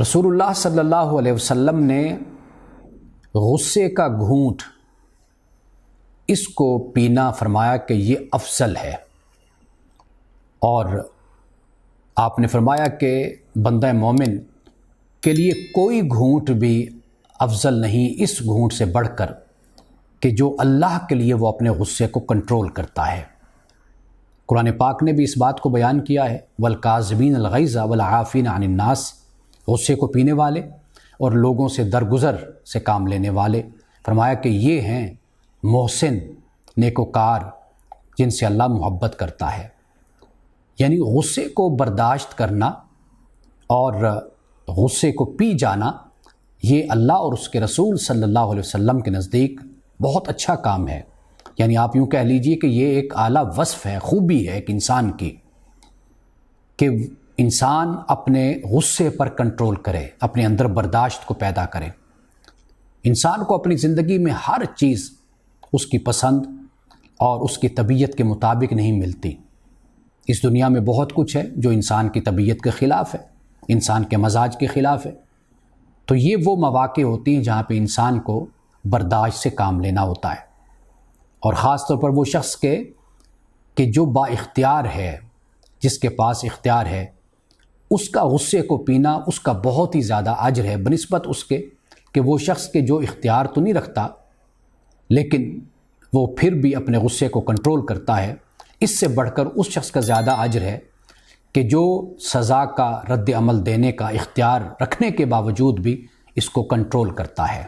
رسول اللہ صلی اللہ علیہ وسلم نے غصے کا گھونٹ اس کو پینا فرمایا کہ یہ افضل ہے، اور آپ نے فرمایا کہ بندہ مومن کے لیے کوئی گھونٹ بھی افضل نہیں اس گھونٹ سے بڑھ کر کہ جو اللہ کے لیے وہ اپنے غصے کو کنٹرول کرتا ہے۔ قرآن پاک نے بھی اس بات کو بیان کیا ہے، وَالْكَاظِمِينَ الْغَيْظَ وَالْعَافِينَ عَنِ النَّاسِ، غصے کو پینے والے اور لوگوں سے درگزر سے کام لینے والے۔ فرمایا کہ یہ ہیں محسن نیکوکار جن سے اللہ محبت کرتا ہے۔ یعنی غصے کو برداشت کرنا اور غصے کو پی جانا یہ اللہ اور اس کے رسول صلی اللہ علیہ وسلم کے نزدیک بہت اچھا کام ہے۔ یعنی آپ یوں کہہ لیجئے کہ یہ ایک اعلیٰ وصف ہے، خوبی ہے ایک انسان کی، کہ انسان اپنے غصے پر کنٹرول کرے، اپنے اندر برداشت کو پیدا کرے۔ انسان کو اپنی زندگی میں ہر چیز اس کی پسند اور اس کی طبیعت کے مطابق نہیں ملتی۔ اس دنیا میں بہت کچھ ہے جو انسان کی طبیعت کے خلاف ہے، انسان کے مزاج کے خلاف ہے۔ تو یہ وہ مواقع ہوتی ہیں جہاں پہ انسان کو برداشت سے کام لینا ہوتا ہے، اور خاص طور پر وہ شخص کہ جو با اختیار ہے، جس کے پاس اختیار ہے، اس کا غصے کو پینا اس کا بہت ہی زیادہ اجر ہے بنسبت اس کے کہ وہ شخص کے جو اختیار تو نہیں رکھتا لیکن وہ پھر بھی اپنے غصے کو کنٹرول کرتا ہے۔ اس سے بڑھ کر اس شخص کا زیادہ اجر ہے کہ جو سزا کا رد عمل دینے کا اختیار رکھنے کے باوجود بھی اس کو کنٹرول کرتا ہے۔